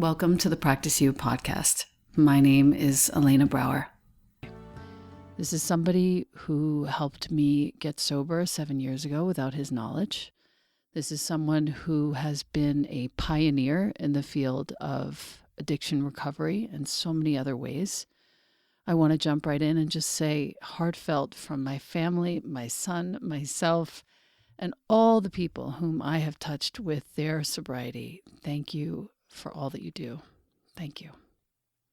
Welcome to the Practice You podcast. My name is Elena Brower. This is somebody who helped me get sober 7 years ago without his knowledge. This is someone who has been a pioneer in the field of addiction recovery and so many other ways. I want to jump right in and just say heartfelt from my family, my son, myself, and all the people whom I have touched with their sobriety. Thank you for all that you do. Thank you.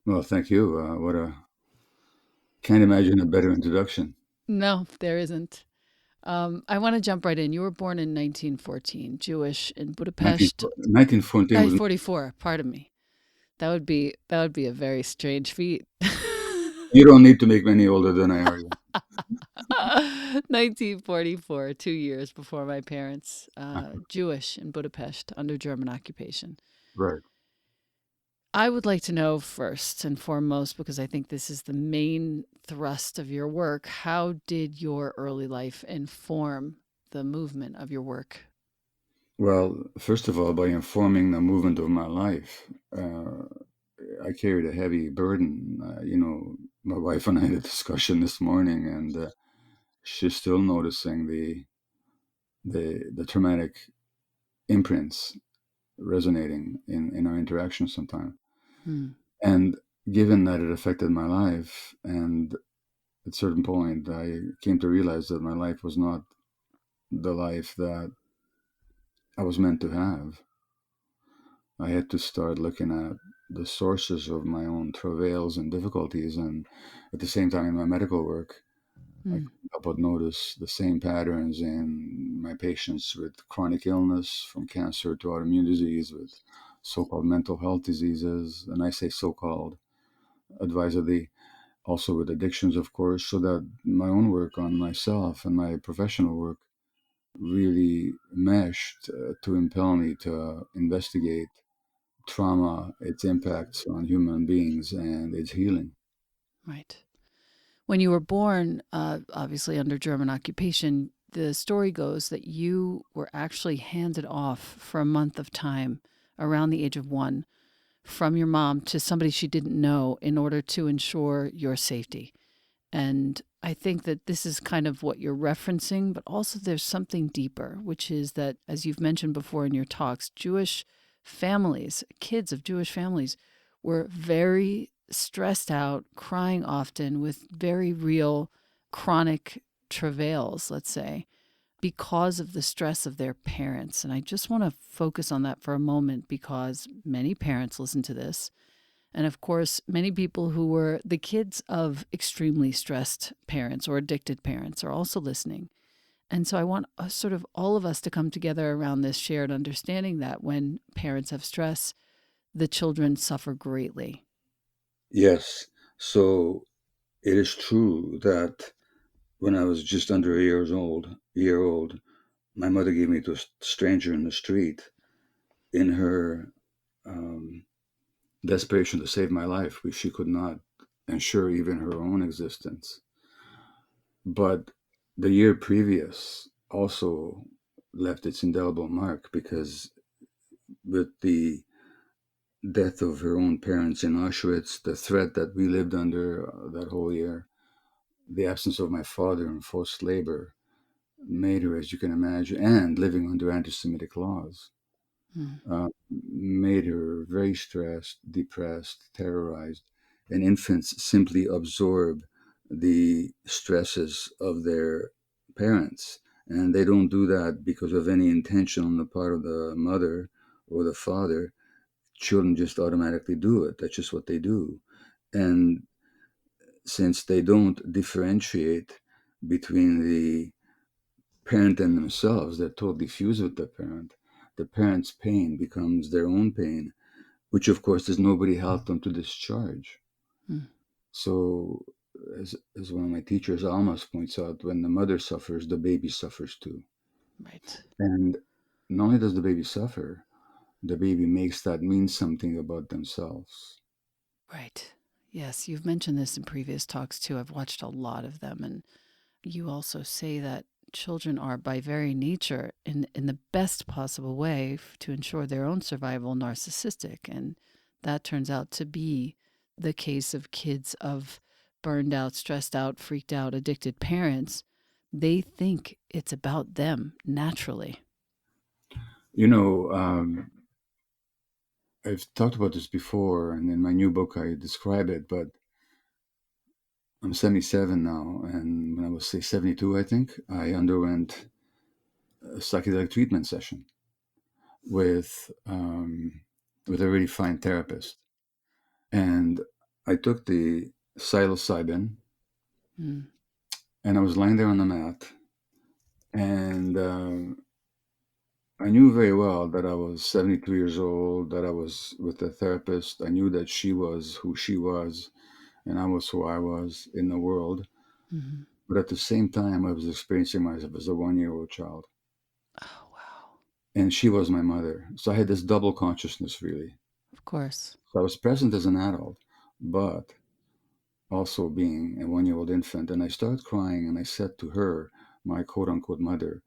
Well, thank you. Can't imagine a better introduction. No, there isn't. I want to jump right in. You were born in 1914, Jewish in Budapest. 1914 was 44, pardon me. That would be a very strange feat. You don't need to make me any older than I are. 1944, 2 years before my parents. Jewish in Budapest under German occupation. Right. I would like to know first and foremost, because I think this is the main thrust of your work, how did your early life inform the movement of your work? Well, first of all, by informing the movement of my life, I carried a heavy burden. My wife and I had a discussion this morning, and she's still noticing the traumatic imprints resonating in our interactions sometimes. And given that it affected my life, and at a certain point, I came to realize that my life was not the life that I was meant to have. I had to start looking at the sources of my own travails and difficulties, and at the same time, in my medical work, I couldn't help but notice the same patterns in my patients with chronic illness, from cancer to autoimmune disease, with so-called mental health diseases, and I say so-called advisedly, also with addictions, of course, so that my own work on myself and my professional work really meshed to impel me to investigate trauma, its impacts on human beings, and its healing. Right. When you were born, obviously under German occupation, the story goes that you were actually handed off for a month of time around the age of 1 from your mom to somebody she didn't know in order to ensure your safety. And I think that this is kind of what you're referencing, but also there's something deeper, which is that, as you've mentioned before in your talks, Jewish families, kids of Jewish families, were very stressed out, crying often with very real chronic travails, let's say, because of the stress of their parents. And I just want to focus on that for a moment because many parents listen to this. And of course, many people who were the kids of extremely stressed parents or addicted parents are also listening. And so I want sort of all of us to come together around this shared understanding that when parents have stress, the children suffer greatly. Yes. So it is true that when I was just under year old, my mother gave me to a stranger in the street in her desperation to save my life, which she could not ensure even her own existence. But the year previous also left its indelible mark, because with the death of her own parents in Auschwitz, the threat that we lived under that whole year, the absence of my father in forced labor made her, as you can imagine, and living under anti-Semitic laws, made her very stressed, depressed, terrorized. And infants simply absorb the stresses of their parents. And they don't do that because of any intention on the part of the mother or the father. Children just automatically do it. That's just what they do. And since they don't differentiate between the parent and themselves, they're totally fused with the parent's pain becomes their own pain, which of course there's nobody helped them to discharge. So as one of my teachers, Almas, points out, when the mother suffers, the baby suffers too. Right. And not only does the baby suffer, the baby makes that mean something about themselves. Right. Yes, you've mentioned this in previous talks too. I've watched a lot of them. And you also say that children are by very nature, in the best possible way to ensure their own survival, narcissistic. And that turns out to be the case of kids of burned out, stressed out, freaked out, addicted parents, they think it's about them naturally. You know, I've talked about this before, and in my new book I describe it, but I'm 77 now, and when I was, say, 72, I think, I underwent a psychedelic treatment session with um, with a really fine therapist. And I took the psilocybin, Mm. and I was lying there on the mat, and I knew very well that I was 72 years old, that I was with a therapist. I knew that she was who she was, and I was who I was in the world. Mm-hmm. But at the same time, I was experiencing myself as a 1-year-old child. Oh, wow. And she was my mother. So I had this double consciousness, really. Of course. So I was present as an adult, but also being a 1-year-old infant. And I started crying, and I said to her, my quote unquote mother,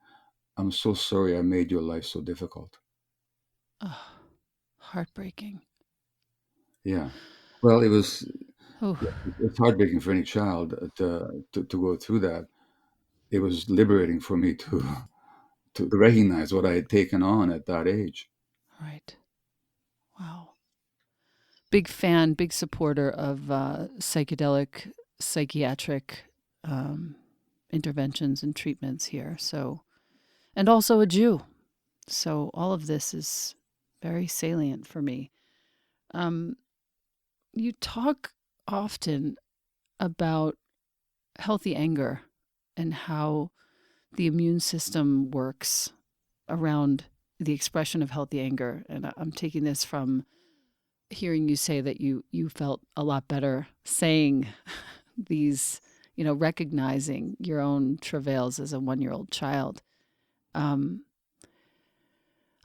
"I'm so sorry I made your life so difficult." Oh, heartbreaking. Yeah. Well, Oh, it's heartbreaking for any child to go through that. It was liberating for me to recognize what I had taken on at that age. right. Wow. Big fan, big supporter of psychedelic, psychiatric um, interventions and treatments here. So, and also a Jew. So, all of this is very salient for me. Um, you talk often about healthy anger and how the immune system works around the expression of healthy anger. And I'm taking this from hearing you say that you felt a lot better saying these, recognizing your own travails as a 1-year-old child. Um,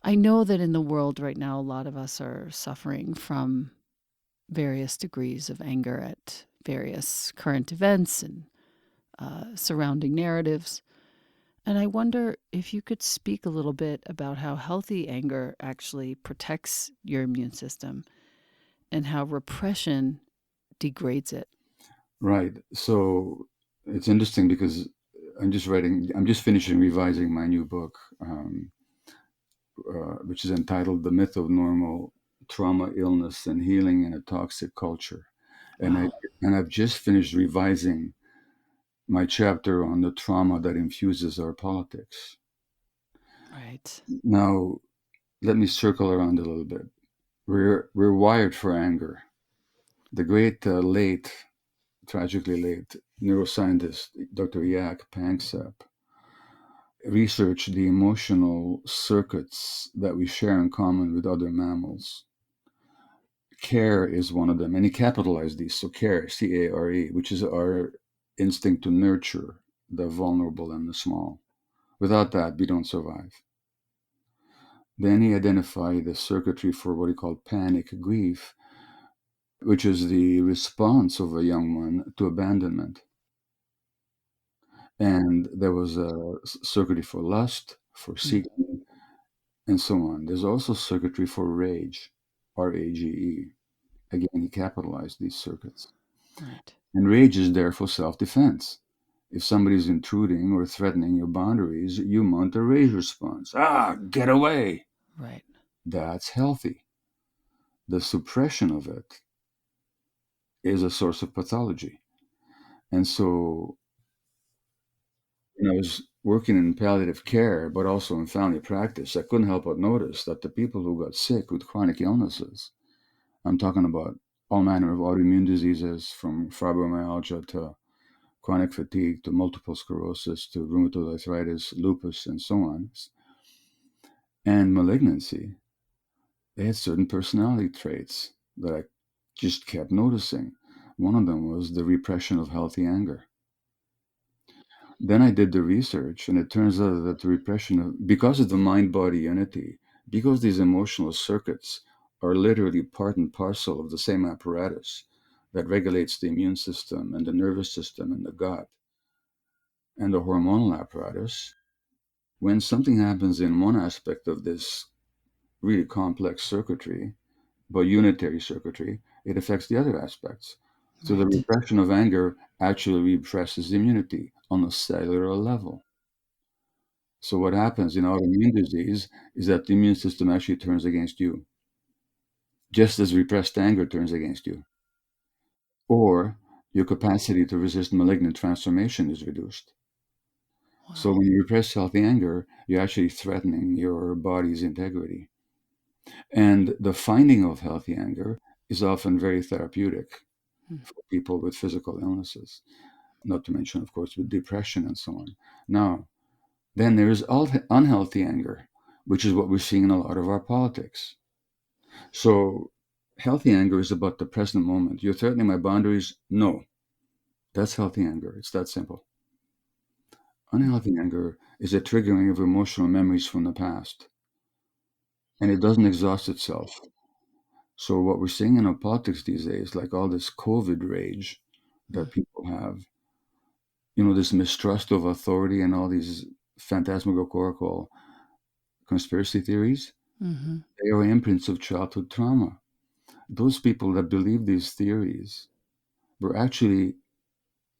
I know that in the world right now, a lot of us are suffering from various degrees of anger at various current events and surrounding narratives. And I wonder if you could speak a little bit about how healthy anger actually protects your immune system and how repression degrades it. Right. So it's interesting because I'm just finishing revising my new book, which is entitled "The Myth of Normal Trauma, Illness, and Healing in a Toxic Culture," and I Wow. and I've just finished revising my chapter on the trauma that infuses our politics. Right. Now, let me circle around a little bit. We're wired for anger. The great tragically late neuroscientist Dr. Jaak Panksepp researched the emotional circuits that we share in common with other mammals. Care is one of them, and he capitalized these. So care, C-A-R-E, which is our instinct to nurture the vulnerable and the small. Without that, we don't survive. Then he identified the circuitry for what he called panic grief, which is the response of a young one to abandonment. And there was a circuitry for lust, for Mm. seeking, and so on. There's also circuitry for rage, R-A-G-E. Again, he capitalized these circuits. Right. And rage is there for self-defense. If somebody's intruding or threatening your boundaries, you mount a rage response. Ah, get away. Right. That's healthy. The suppression of it is a source of pathology. And so when I was working in palliative care, but also in family practice, I couldn't help but notice that the people who got sick with chronic illnesses, I'm talking about all manner of autoimmune diseases, from fibromyalgia to chronic fatigue to multiple sclerosis to rheumatoid arthritis, lupus, and so on, and malignancy, they had certain personality traits that I just kept noticing. One of them was the repression of healthy anger. Then I did the research, and it turns out that the repression of, because of the mind body unity, because these emotional circuits are literally part and parcel of the same apparatus that regulates the immune system and the nervous system and the gut and the hormonal apparatus, when something happens in one aspect of this really complex circuitry, but unitary circuitry, it affects the other aspects. So the Right. repression of anger actually represses immunity on a cellular level. So what happens in autoimmune disease is that the immune system actually turns against you, just as repressed anger turns against you. Or your capacity to resist malignant transformation is reduced. So Wow. when you repress healthy anger, you're actually threatening your body's integrity. And the finding of healthy anger is often very therapeutic Hmm. for people with physical illnesses, not to mention, of course, with depression and so on. Now, then there is unhealthy anger, which is what we're seeing in a lot of our politics. So healthy anger is about the present moment. You're threatening my boundaries? No, that's healthy anger. It's that simple. Hmm. Unhealthy anger is a triggering of emotional memories from the past, and it doesn't exhaust itself. So what we're seeing in our politics these days, like all this COVID rage that people have, this mistrust of authority and all these phantasmagorical conspiracy theories, Mm-hmm. they are imprints of childhood trauma. Those people that believe these theories were actually,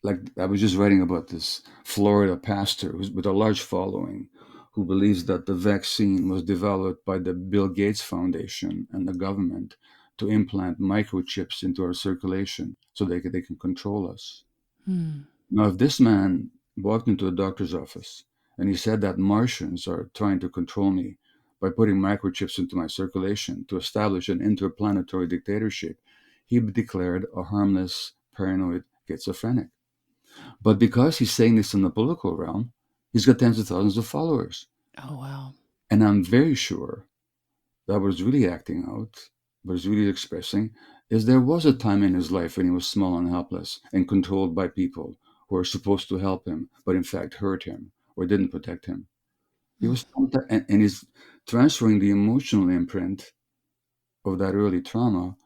like, I was just writing about this Florida pastor who's with a large following who believes that the vaccine was developed by the Bill Gates Foundation and the government to implant microchips into our circulation so they can control us. Hmm. Now, if this man walked into a doctor's office and he said that Martians are trying to control me by putting microchips into my circulation to establish an interplanetary dictatorship, he'd be declared a harmless, paranoid schizophrenic. But because he's saying this in the political realm, he's got tens of thousands of followers. Oh, wow. And I'm very sure that what he's really acting out, what he's really expressing, is there was a time in his life when he was small and helpless and controlled by people who were supposed to help him, but in fact hurt him or didn't protect him. He Hmm. was, and he's transferring the emotional imprint of that early trauma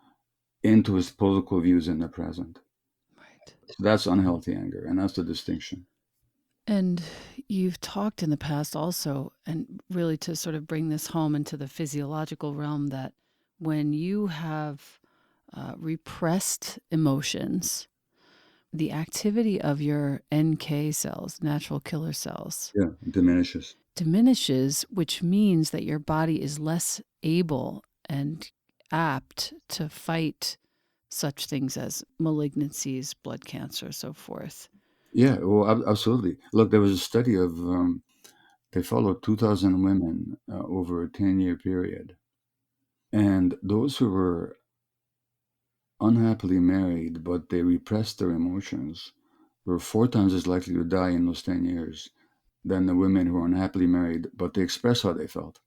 into his political views in the present. Right. So that's unhealthy anger, and that's the distinction. And you've talked in the past also, and really to sort of bring this home into the physiological realm, that when you have repressed emotions, the activity of your NK cells, natural killer cells, Yeah, it diminishes. diminishes, which means that your body is less able and apt to fight such things as malignancies, blood cancer, so forth. Yeah, well, absolutely. Look, there was a study of they followed 2,000 women over a 10-year period, and those who were unhappily married but they repressed their emotions were 4 times as likely to die in those 10 years than the women who were unhappily married but they expressed how they felt.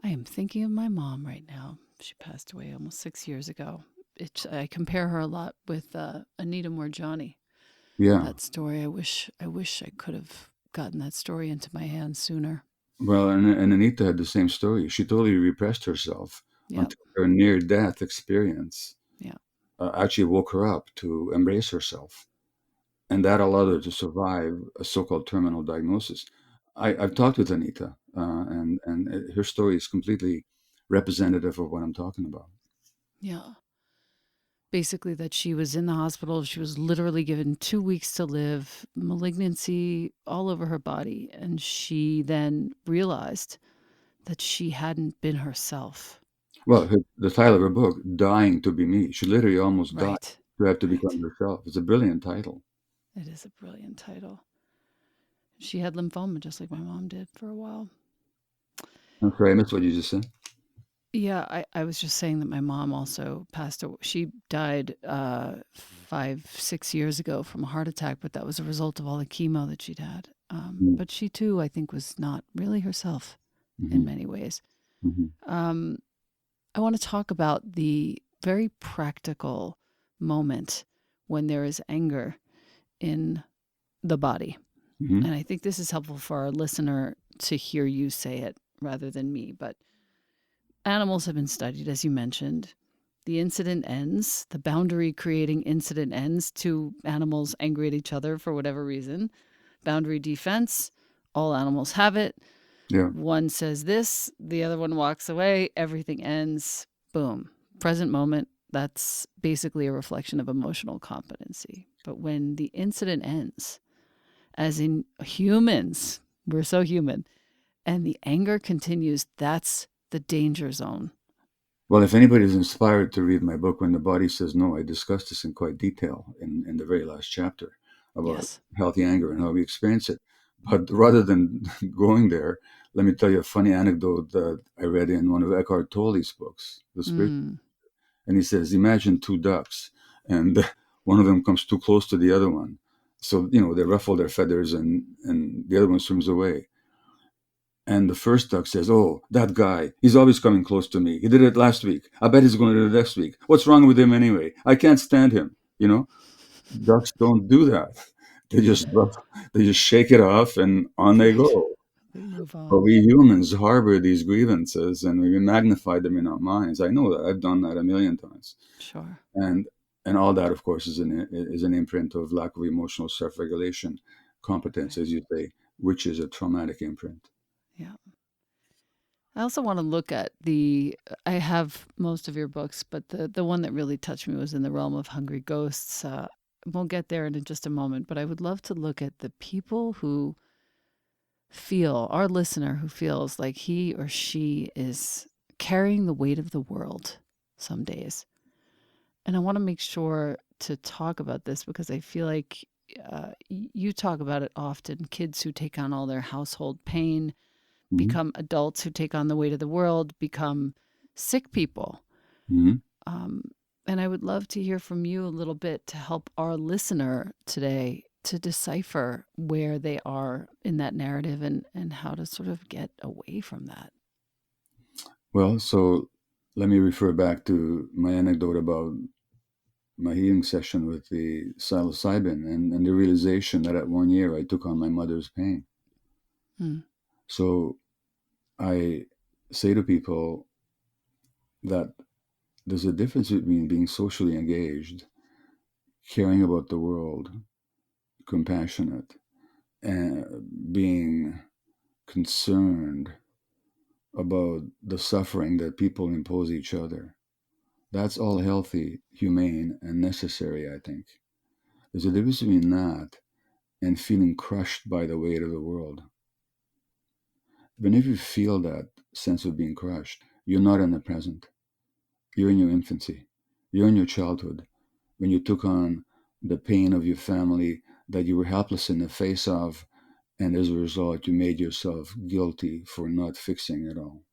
I am thinking of my mom right now. She passed away almost 6 years ago. I compare her a lot with Anita Morjani. Yeah. That story, I wish I could have gotten that story into my hands sooner. Well, and Anita had the same story. She totally repressed herself Yep. until her near-death experience Yeah. actually woke her up to embrace herself. And that allowed her to survive a so-called terminal diagnosis. I've talked with Anita, and her story is completely representative of what I'm talking about. Yeah. Basically, that she was in the hospital. She was literally given 2 weeks to live, malignancy all over her body. And she then realized that she hadn't been herself. Well, the title of her book, "Dying to Be Me," she literally almost died Right. to have to become Right. herself. It's a brilliant title. It is a brilliant title. She had lymphoma just like my mom did for a while. I'm sorry, I missed what you just said. Yeah, I was just saying that my mom also passed away. She died 5, 6 years ago from a heart attack, but that was a result of all the chemo that she'd had. Mm-hmm. But she too, I think, was not really herself in Mm-hmm. many ways. Mm-hmm. Um, I want to talk about the very practical moment when there is anger in the body. Mm-hmm. And I think this is helpful for our listener to hear you say it rather than me. But animals have been studied, as you mentioned. The incident ends, the boundary creating incident ends, two animals angry at each other for whatever reason. Boundary defense, all animals have it. Yeah. One says this, the other one walks away, everything ends, boom. Present moment, that's basically a reflection of emotional competency. But when the incident ends, as in humans, we're so human, and the anger continues, that's the danger zone. Well, if anybody is inspired to read my book, When the Body Says No, I discuss this in quite detail in the very last chapter about Yes. healthy anger and how we experience it. But rather than going there, let me tell you a funny anecdote that I read in one of Eckhart Tolle's books, The Spirit. Mm, And he says, imagine two ducks, and one of them comes too close to the other one. So, they ruffle their feathers and the other one swims away. And the first duck says, oh, that guy, he's always coming close to me. He did it last week. I bet he's going to do it next week. What's wrong with him anyway? I can't stand him. Ducks don't do that. They just they just shake it off and on they right. go. We move But on. we humans harbor these grievances and we magnify them in our minds. I know that. I've done that a million times. Sure. And all that, of course, is an imprint of lack of emotional self-regulation, competence, Right. as you say, which is a traumatic imprint. Yeah. I also want to look at I have most of your books, but the one that really touched me was in the realm of hungry ghosts. We'll get there in just a moment, but I would love to look at the people who our listener who feels like he or she is carrying the weight of the world some days. And I want to make sure to talk about this because I feel like you talk about it often. Kids who take on all their household pain, Mm-hmm. become adults who take on the weight of the world, become sick people. Mm-hmm. Um, and I would love to hear from you a little bit to help our listener today to decipher where they are in that narrative and how to sort of get away from that. Well, so let me refer back to my anecdote about my healing session with the psilocybin and the realization that at 1 year I took on my mother's pain. Hmm. So I say to people that there's a difference between being socially engaged, caring about the world, compassionate, and being concerned about the suffering that people impose each other. That's all healthy, humane, and necessary, I think. There's a difference between that and feeling crushed by the weight of the world. Whenever you feel that sense of being crushed, you're not in the present. You're in your infancy. You're in your childhood when you took on the pain of your family that you were helpless in the face of, and as a result, you made yourself guilty for not fixing it all.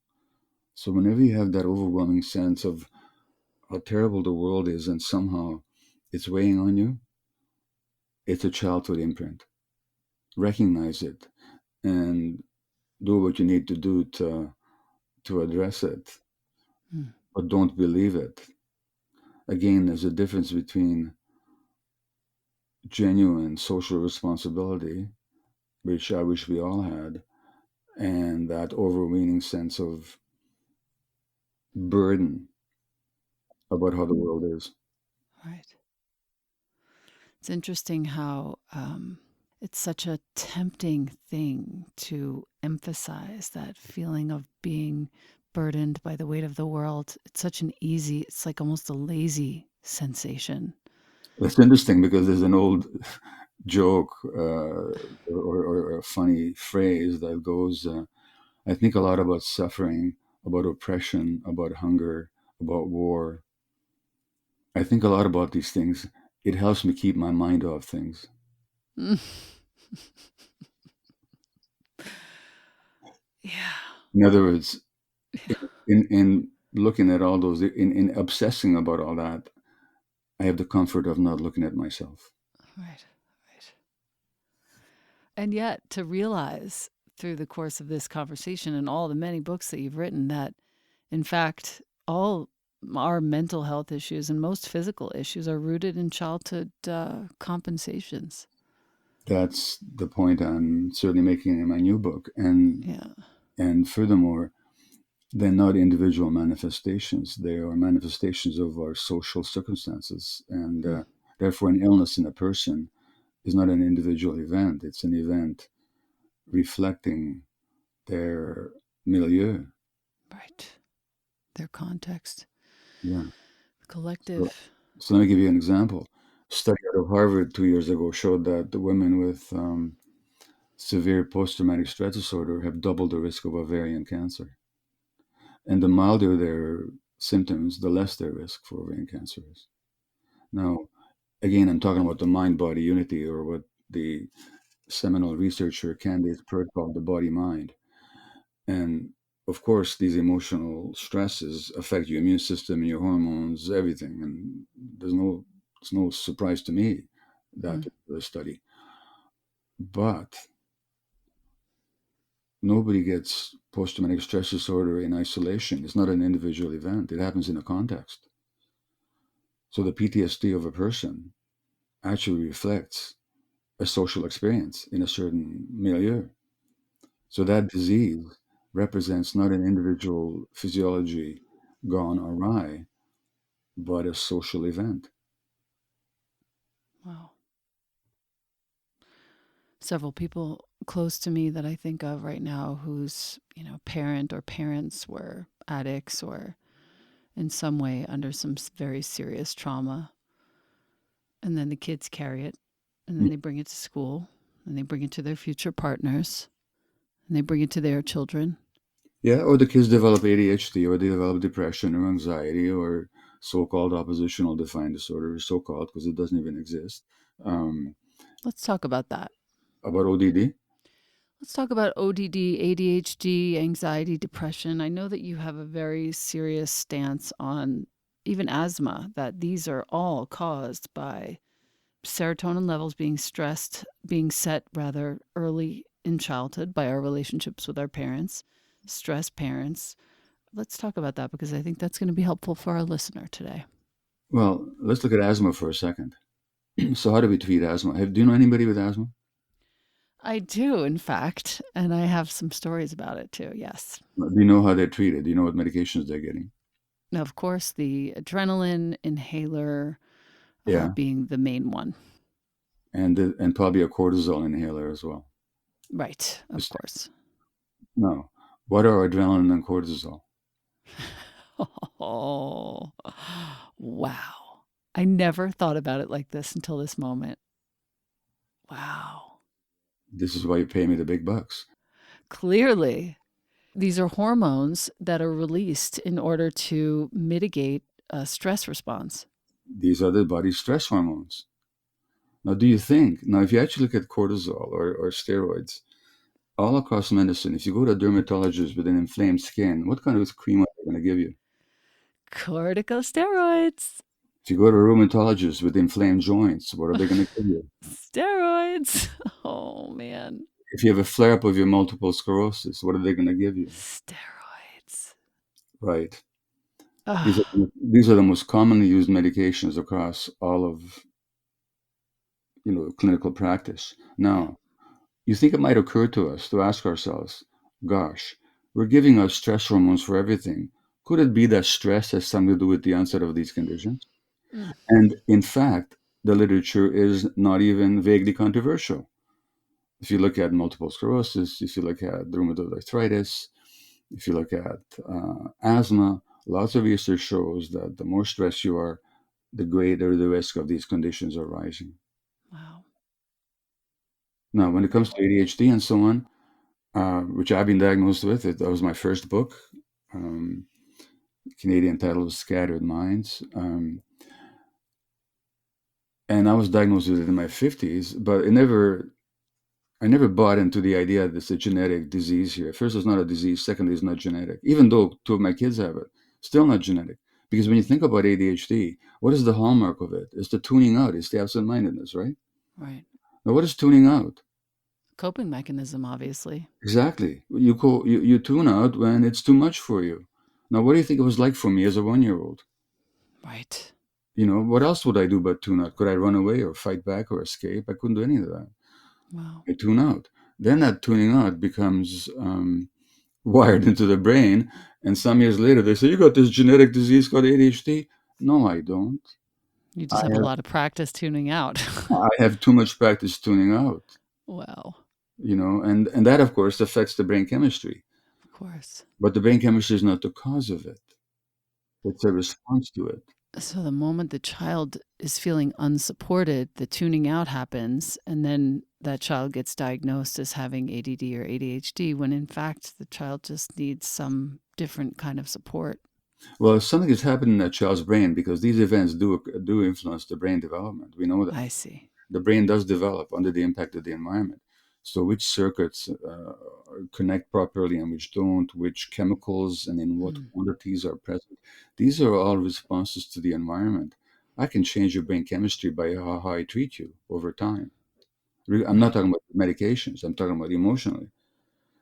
So, whenever you have that overwhelming sense of how terrible the world is and somehow it's weighing on you, it's a childhood imprint. Recognize it and do what you need to do to address it, Hmm. but don't believe it. Again, there's a difference between genuine social responsibility, which I wish we all had, and that overweening sense of burden about how the world is. Right. It's interesting how it's such a tempting thing to emphasize that feeling of being burdened by the weight of the world. It's like almost a lazy sensation. It's interesting because there's an old joke or a funny phrase that goes, I think a lot about suffering, about oppression, about hunger, about war. I think a lot about these things. It helps me keep my mind off things. Mm. Yeah. In other words, in looking at all those, in obsessing about all that, I have the comfort of not looking at myself. Right. Right. And yet to realize through the course of this conversation and all the many books that you've written that, in fact, all our mental health issues and most physical issues are rooted in childhood compensations. That's the point I'm certainly making in my new book. And Yeah. and furthermore, they're not individual manifestations. They are manifestations of our social circumstances. And Hmm. therefore, an illness in a person is not an individual event. It's an event reflecting their milieu. Right. Their context. Yeah. So, Collective. so let me give you an example. A study out of Harvard 2 years ago showed that the women with severe post-traumatic stress disorder have double the risk of ovarian cancer. And the milder their symptoms, the less their risk for ovarian cancer is. Now, again, I'm talking about the mind-body unity, or what the seminal researcher Candace Pert called the body-mind. And of course, these emotional stresses affect your immune system and your hormones, everything. And it's no surprise to me, that Mm. particular study. But nobody gets post-traumatic stress disorder in isolation. It's not an individual event. It happens in a context. So the PTSD of a person actually reflects a social experience in a certain milieu. So that disease represents not an individual physiology gone awry, but a social event. Wow. Several people close to me that I think of right now whose, parent or parents were addicts or in some way under some very serious trauma. And then the kids carry it and then they bring it to school and they bring it to their future partners and they bring it to their children. Yeah, or the kids develop ADHD, or they develop depression or anxiety, or so-called oppositional defiant disorder, so-called because it doesn't even exist. Um, Let's talk about that. about ODD. Let's talk about ODD, ADHD, anxiety, depression. I know that you have a very serious stance on even asthma, that these are all caused by serotonin levels being set rather early in childhood by our relationships with our parents, stressed parents. Let's talk about that because I think that's going to be helpful for our listener today. Well, let's look at asthma for a second. So how do we treat asthma? Do you know anybody with asthma? I do, in fact, and I have some stories about it too. Yes. Do you know how they're treated? Do you know what medications they're getting? Now, of course, the adrenaline inhaler Yeah, being the main one. and probably a cortisol inhaler as well. Right, of Just course. no. What are adrenaline and cortisol? Oh, wow. I never thought about it like this until this moment. Wow. This is why you pay me the big bucks. Clearly, these are hormones that are released in order to mitigate a stress response. These are the body's stress hormones. Now, do you think, now, if you actually look at cortisol or steroids, all across medicine, if you go to a dermatologist with an inflamed skin, what kind of cream are they going to give you? Corticosteroids. If you go to a rheumatologist with inflamed joints, what are they going to give you? Steroids. Oh, man. If you have a flare up of your multiple sclerosis, what are they going to give you? Steroids. Right. These Ugh. are, these are the most commonly used medications across all of clinical practice. Yeah. Now, you think it might occur to us to ask ourselves, gosh, we're giving us stress hormones for everything. Could it be that stress has something to do with the onset of these conditions? Mm. And in fact, the literature is not even vaguely controversial. If you look at multiple sclerosis, if you look at rheumatoid arthritis, if you look at asthma, lots of research shows that the more stressed you are, the greater the risk of these conditions arising. Wow. Now, when it comes to ADHD and so on, which I've been diagnosed with, that was my first book. Um, Canadian title was Scattered Minds. And I was diagnosed with it in my 50s, but I never bought into the idea that it's a genetic disease here. First, it's not a disease. Secondly, it's not genetic. Even though two of my kids have it, still not genetic. Because when you think about ADHD, what is the hallmark of it? It's the tuning out. It's the absent-mindedness, right? Right. Now, what is tuning out? Coping mechanism, obviously. Exactly. You tune out when it's too much for you. Now, what do you think it was like for me as a 1-year-old? Right. What else would I do but tune out? Could I run away or fight back or escape? I couldn't do any of that. Wow. I tune out. Then that tuning out becomes wired into the brain. And some years later, they say, "You got this genetic disease called ADHD." No, I don't. You just I have a have lot of practice tuning out. I have too much practice tuning out. Wow. and that, of course, affects the brain chemistry. Of course. But the brain chemistry is not the cause of it. It's a response to it. So the moment the child is feeling unsupported, the tuning out happens, and then that child gets diagnosed as having ADD or ADHD, when in fact the child just needs some different kind of support. Well, something is happening in that child's brain, because these events do influence the brain development. We know that. I see. The brain does develop under the impact of the environment. So which circuits connect properly and which don't, which chemicals and in what quantities are present. These are all responses to the environment. I can change your brain chemistry by how I treat you over time. I'm not Right. talking about medications. I'm talking about emotionally.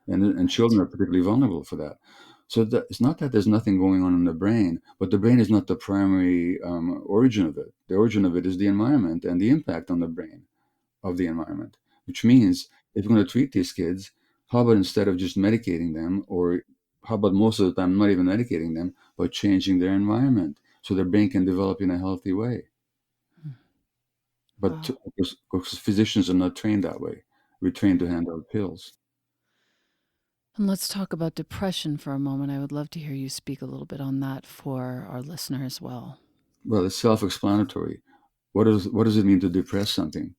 And children Right. are particularly vulnerable for that. So it's not that there's nothing going on in the brain, but the brain is not the primary origin of it. The origin of it is the environment and the impact on the brain of the environment, which means if you're going to treat these kids, how about instead of just medicating them, or how about most of the time not even medicating them, but changing their environment so their brain can develop in a healthy way? But Wow. because physicians are not trained that way, we're trained to hand out pills. And let's talk about depression for a moment. I would love to hear you speak a little bit on that for our listener as well. Well, it's self-explanatory. What does it mean to depress something?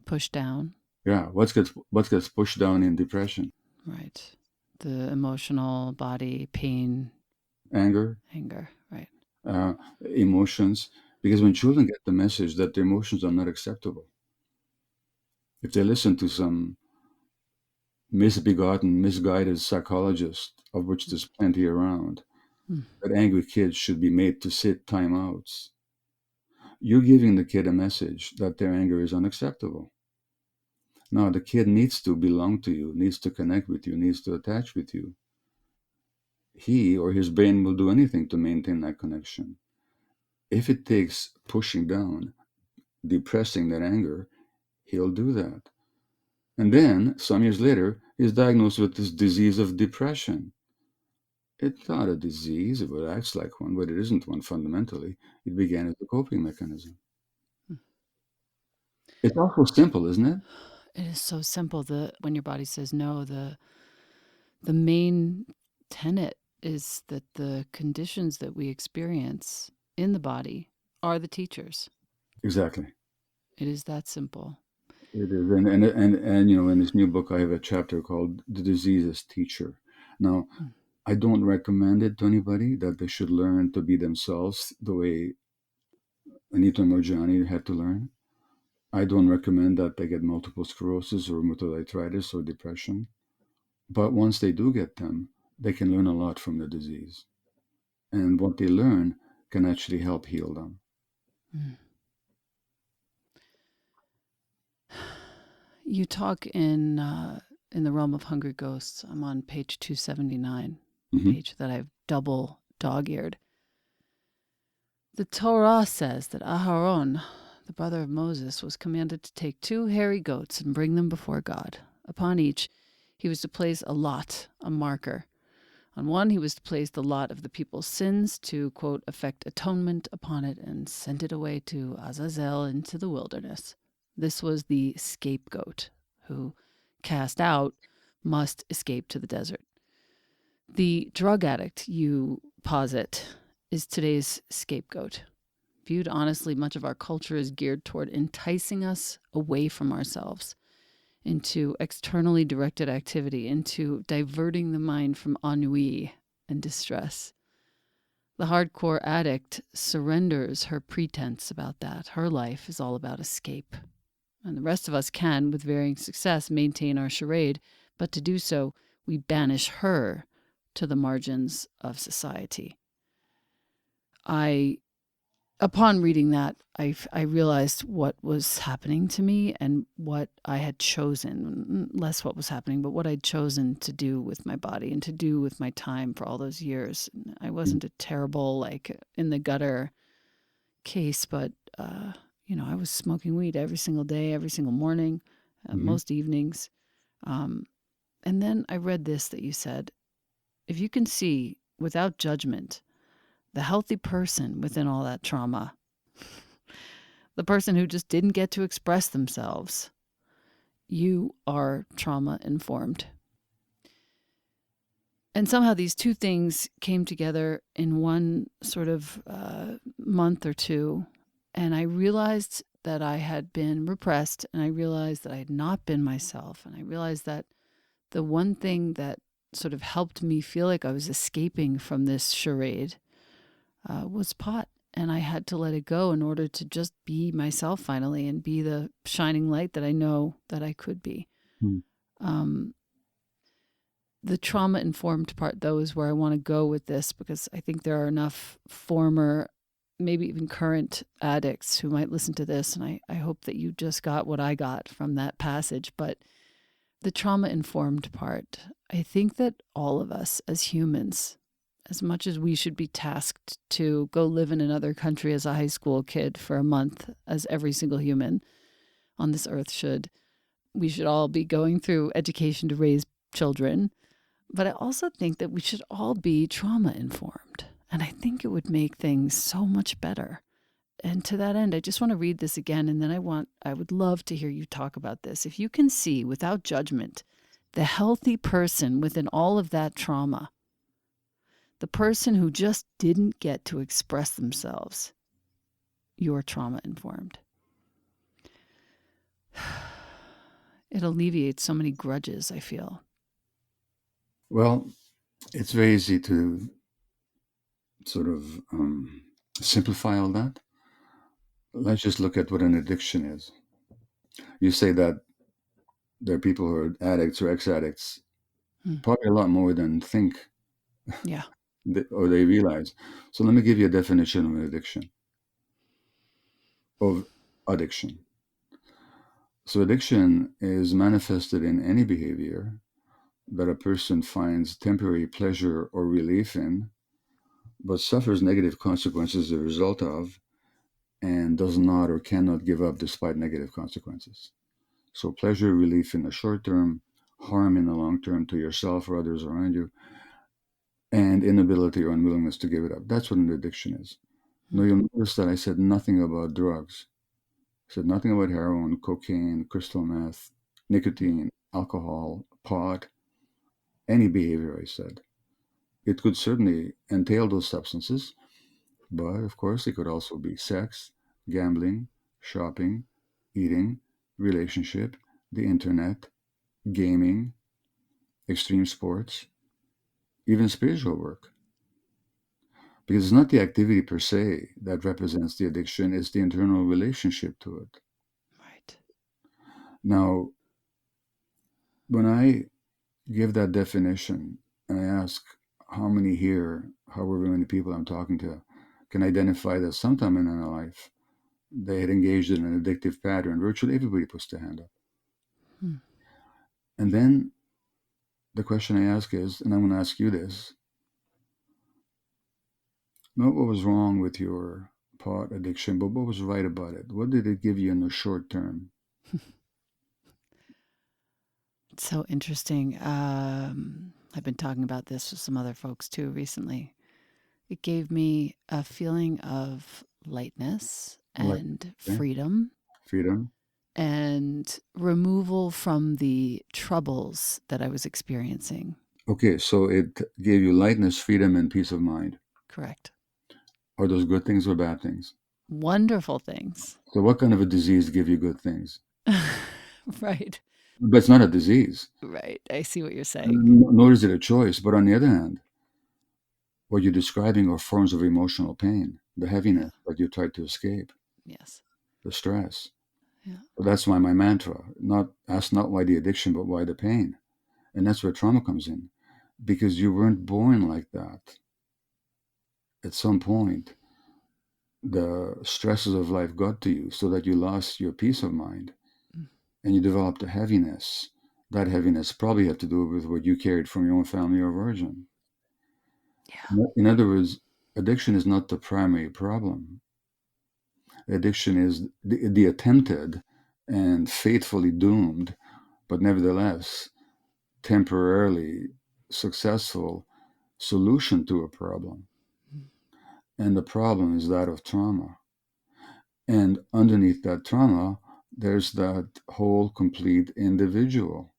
Push down. Yeah, what gets pushed down in depression? Right. The emotional body pain, Anger, anger. Right. uh, emotions. Because when children get the message that their emotions are not acceptable, if they listen to some misbegotten, misguided psychologist, of which there's plenty around, Mm. that angry kids should be made to sit timeouts, you're giving the kid a message that their anger is unacceptable. Now, the kid needs to belong to you, needs to connect with you, needs to attach with you. He or his brain will do anything to maintain that connection. If it takes pushing down, depressing that anger, he'll do that. And then, some years later, he's diagnosed with this disease of depression. It's not a disease, it acts like one, but it isn't one fundamentally. It began as a coping mechanism. It's awful simple, isn't it? It is so simple. When your body says no, the main tenet is that the conditions that we experience in the body are the teachers. Exactly. It is that simple. It is. And in this new book, I have a chapter called The Disease as Teacher. Now, Mm. I don't recommend it to anybody that they should learn to be themselves the way Anita Morjani had to learn. I don't recommend that they get multiple sclerosis or rheumatoid arthritis or depression. But once they do get them, they can learn a lot from the disease. And what they learn can actually help heal them. Mm. You talk in the realm of hungry ghosts. I'm on page 279, Mm-hmm. page that I've double dog-eared. The Torah says that Aharon, the brother of Moses, was commanded to take 2 hairy goats and bring them before God. Upon each, he was to place a lot, a marker. On one, he was to place the lot of the people's sins to, quote, effect atonement upon it and send it away to Azazel into the wilderness. This was the scapegoat, who, cast out, must escape to the desert. The drug addict, you posit, is today's scapegoat. Viewed honestly, much of our culture is geared toward enticing us away from ourselves into externally directed activity, into diverting the mind from ennui and distress. The hardcore addict surrenders her pretense about that. Her life is all about escape. And the rest of us can, with varying success, maintain our charade, but to do so, we banish her to the margins of society. Upon reading that, I realized what was happening to me and what I had chosen, less what was happening, but what I'd chosen to do with my body and to do with my time for all those years. I wasn't a terrible, like, in the gutter case, but, I was smoking weed every single day, every single morning, Mm-hmm. most evenings. And then I read this that you said, if you can see without judgment the healthy person within all that trauma, the person who just didn't get to express themselves, you are trauma informed. And somehow these two things came together in one sort of month or two. And I realized that I had been repressed, and I realized that I had not been myself. And I realized that the one thing that sort of helped me feel like I was escaping from this charade was pot. And I had to let it go in order to just be myself finally and be the shining light that I know that I could be. Hmm. The trauma-informed part, though, is where I want to go with this, because I think there are enough former, maybe even current addicts who might listen to this, and I hope that you just got what I got from that passage. But the trauma-informed part, I think that all of us as humans, as much as we should be tasked to go live in another country as a high school kid for a month, as every single human on this earth should, we should all be going through education to raise children. But I also think that we should all be trauma informed. And I think it would make things so much better. And to that end, I just want to read this again. And then I would love to hear you talk about this. If you can see without judgment, the healthy person within all of that trauma, the person who just didn't get to express themselves, you're trauma informed. It alleviates so many grudges, I feel. Well, it's very easy to sort of simplify all that. Let's just look at what an addiction is. You say that there are people who are addicts or ex-addicts, probably a lot more than think Yeah. or they realize. So let me give you a definition of an addiction. So addiction is manifested in any behavior that a person finds temporary pleasure or relief in, but suffers negative consequences as a result of, and does not or cannot give up despite negative consequences. So pleasure, relief in the short term, harm in the long term to yourself or others around you, and inability or unwillingness to give it up. That's what an addiction is. Now you'll notice that I said nothing about drugs. I said nothing about heroin, cocaine, crystal meth, nicotine, alcohol, pot, any behavior, I said. It could certainly entail those substances, but of course it could also be sex, gambling, shopping, eating, relationship, the internet, gaming, extreme sports, even spiritual work. Because it's not the activity per se that represents the addiction, it's the internal relationship to it. Right. Now, when I give that definition and I ask how many here, however many people I'm talking to, can identify that sometime in their life they had engaged in an addictive pattern, virtually everybody puts their hand up. And then the question I ask is, and I'm going to ask you this, not what was wrong with your pot addiction, but what was right about it? What did it give you in the short term? It's so interesting. I've been talking about this with some other folks too recently. It gave me a feeling of lightness Like, and okay, freedom freedom. and removal from the troubles that I was experiencing. Okay, so it gave you lightness, freedom, and peace of mind. Correct. Are those good things or bad things? Wonderful things. So what kind of a disease give you good things? Right. But it's not a disease, Right. I see what you're saying. nor is it a choice. But on the other hand, what you're describing are forms of emotional pain, the Yeah. heaviness that you tried to escape, Yes. the stress. Yeah. So that's why my mantra, ask not why the addiction, but why the pain. And that's where trauma comes in, because you weren't born like that. At some point, the stresses of life got to you so that you lost your peace of mind and you developed a heaviness. That heaviness probably had to do with what you carried from your own family of origin. Yeah. In other words, addiction is not the primary problem. Addiction is the attempted and faithfully doomed, but nevertheless temporarily successful solution to a problem. And the problem is that of trauma. And underneath that trauma there's that whole complete individual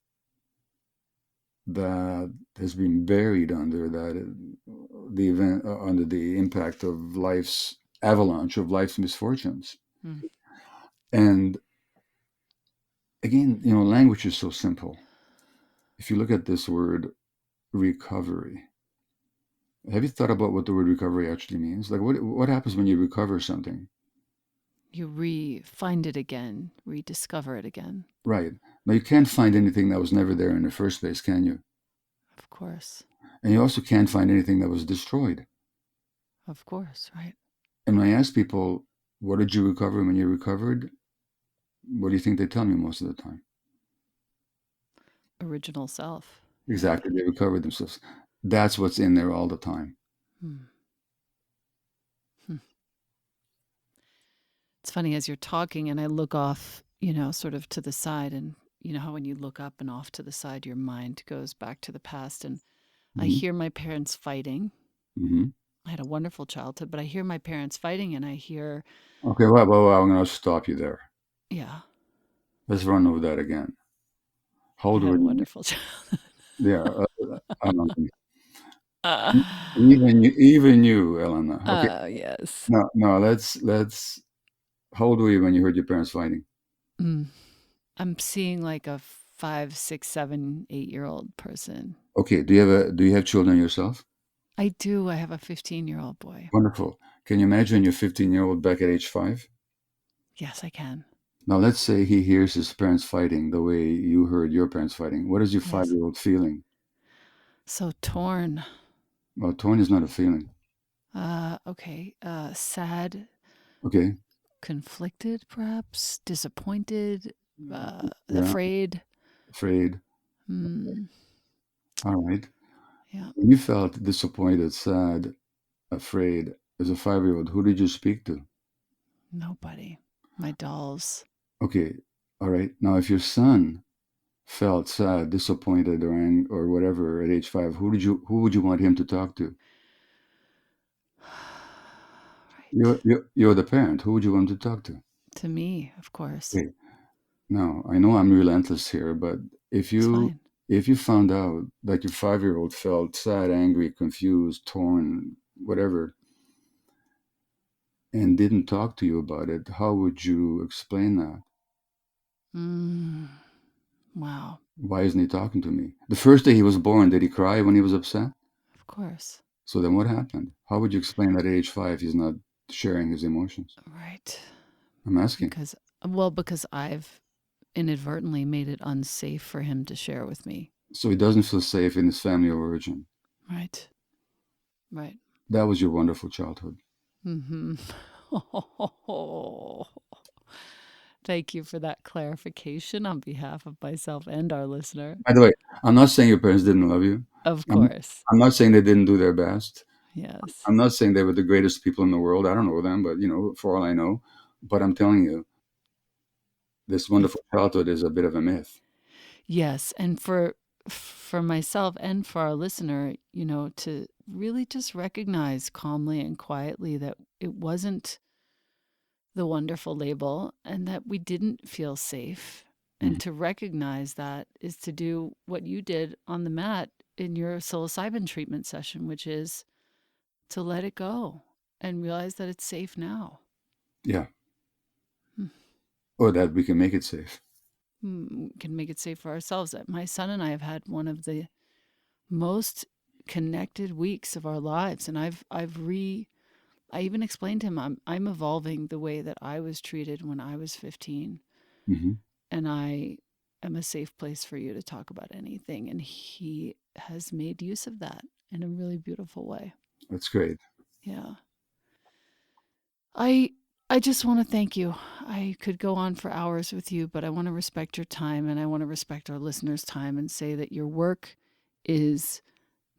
that has been buried under the event, under the impact of life's avalanche of life's misfortunes. Mm. And again, language is so simple. If you look at this word recovery, have you thought about what the word recovery actually means? Like, what happens when you recover something? You find it again, rediscover it again. Right. Now, you can't find anything that was never there in the first place, can you? Of course. And you also can't find anything that was destroyed. Of course, right? And when I ask people, what did you recover when you recovered? What do you think they tell me most of the time? Original self. Exactly. They recovered themselves. That's what's in there all the time. Hmm. Hmm. It's funny as you're talking and I look off, sort of to the side, and you know how when you look up and off to the side, your mind goes back to the past, and I Mm-hmm. hear my parents fighting. Mm-hmm. I had a wonderful childhood, but I hear my parents fighting and I hear, Okay, well, I'm going to stop you there. yeah, Let's run over that again. How I old had were a you? wonderful childhood. Yeah, um, uh, even you, Elena. Okay, yes. no. Let's. How old were you when you heard your parents fighting? Mm. I'm seeing like a 5, 6, 7, 8-year-old person. Okay, do you have children yourself? I do. I have a 15-year-old boy. Wonderful. Can you imagine your 15-year-old back at age 5? Yes, I can. Now, let's say he hears his parents fighting the way you heard your parents fighting. What is your Yes. 5-year-old feeling? So torn. Well, torn is not a feeling. Okay. Sad, Okay. conflicted, perhaps, disappointed, Yeah. afraid. Afraid. Mm, All right. yeah. When you felt disappointed, sad, afraid as a 5-year-old, who did you speak to? Nobody. My dolls. Okay. All right. Now, if your son felt sad, disappointed, or whatever at age 5, who would you want him to talk to? Right. You're the parent. Who would you want to talk to? To me, of course. Okay. Now, I know I'm relentless here, but if It's you fine. if you found out that your 5-year-old felt sad, angry, confused, torn, whatever, and didn't talk to you about it, how would you explain that? Mm, wow. Why isn't he talking to me? The first day he was born, did he cry when he was upset? Of course. So then what happened? How would you explain that at age 5 he's not sharing his emotions? Right. I'm asking. Because I've inadvertently made it unsafe for him to share with me. So he doesn't feel safe in his family of origin. Right. Right. That was your wonderful childhood. Mm-hmm. Thank you for that clarification on behalf of myself and our listener. By the way, I'm not saying your parents didn't love you. Of I'm, course. I'm not saying they didn't do their best. Yes. I'm not saying they were the greatest people in the world. I don't know them, but for all I know. But I'm telling you, this If wonderful childhood is a bit of a myth. yes, and for myself and for our listener, to really just recognize calmly and quietly that it wasn't the wonderful label and that we didn't feel safe. Mhm. And to recognize that is to do what you did on the mat in your psilocybin treatment session, which is to let it go and realize that it's safe now. Yeah, Hmm. or that we can make it safe. Can make it safe for ourselves. My son and I have had one of the most connected weeks of our lives, and I even explained to him I'm evolving the way that I was treated when I was 15, Hmm. and I am a safe place for you to talk about anything, and he has made use of that in a really beautiful way. That's great. Yeah. I just want to thank you. I could go on for hours with you, but I want to respect your time and I want to respect our listeners' time and say that your work is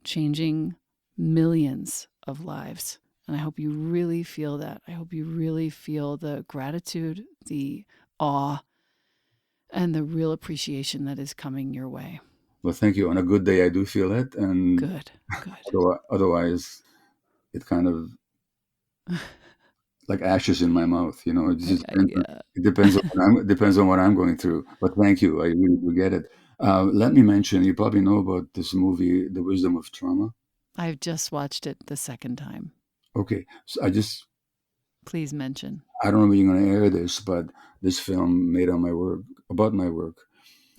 changing millions of lives. And I hope you really feel that. I hope you really feel the gratitude, the awe, and the real appreciation that is coming your way. Well, thank you. On a good day, I do feel it, and Good, good. otherwise, it kind of like ashes in my mouth. You know, Yeah. it depends on it depends on what I'm going through. But thank you, I really do get it. Let me mention, you probably know about this movie, The Wisdom of Trauma. I've just watched it the second time. Okay, so Please mention. I don't know when you're going to air this, but this film made on my work about my work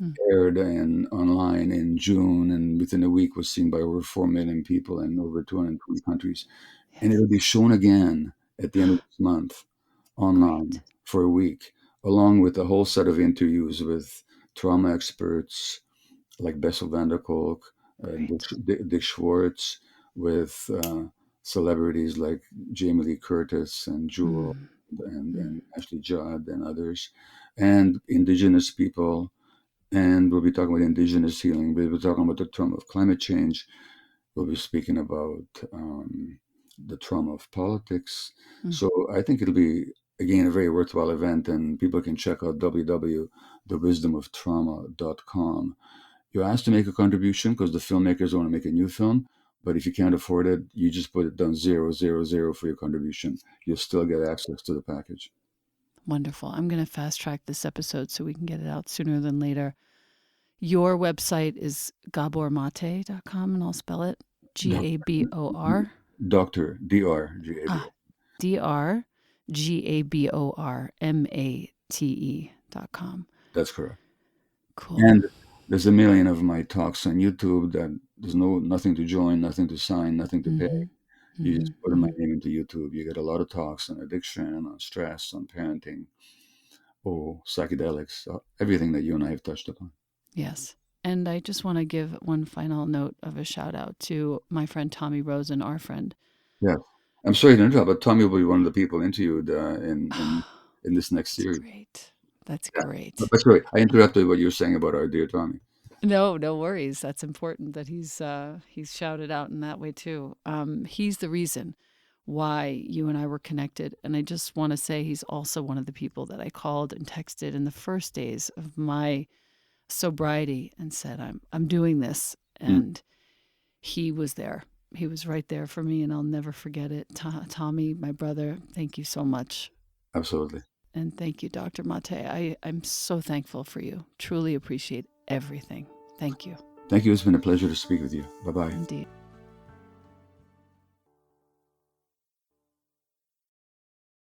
Mm. aired online in June, and within a week was seen by over 4 million people in over 220 countries. And Yes. it'll be shown again at the end of this month online Great. for a week, along with a whole set of interviews with trauma experts like Bessel van der Kolk, Great. Dick Schwartz, with celebrities like Jamie Lee Curtis and Jewel Mm. Mm. and Ashley Judd and others, and indigenous people. And we'll be talking about indigenous healing. We'll be talking about the trauma of climate change. We'll be speaking about the trauma of politics. Mm. So I think it'll be, again, a very worthwhile event, and people can check out www.thewisdomoftrauma.com. You're asked to make a contribution because the filmmakers want to make a new film. But if you can't afford it, you just put it down 000 for your contribution. You'll still get access to the package. Wonderful. I'm going to fast track this episode so we can get it out sooner than later. Your website is gabormate.com, and I'll spell it Gabor. Dr. Dr. Ah, DrGaborMate.com. That's correct. Cool. And there's a million of my talks on YouTube that there's nothing to join, nothing to sign, nothing to pay. Mm-hmm. You Mm-hmm. just put my Mm-hmm. name into YouTube. You get a lot of talks on addiction, on stress, on parenting, psychedelics, everything that you and I have touched upon. Yes. And I just want to give one final note of a shout out to my friend Tommy Rosen, our friend. Yes. I'm sorry to interrupt, but Tommy will be one of the people interviewed in this next That's series. great. That's Yeah. great. But sorry, I interrupted what you were saying about our dear Tommy. No, no worries. That's important that he's shouted out in that way too. He's the reason why you and I were connected, and I just want to say he's also one of the people that I called and texted in the first days of my sobriety and said I'm doing this, Mm, and he was there. He was right there for me, and I'll never forget it. Tommy, my brother, thank you so much. absolutely. And thank you, Dr. Maté. I'm so thankful for you. Truly appreciate everything. Thank you. Thank you. It's been a pleasure to speak with you. Bye bye. Indeed.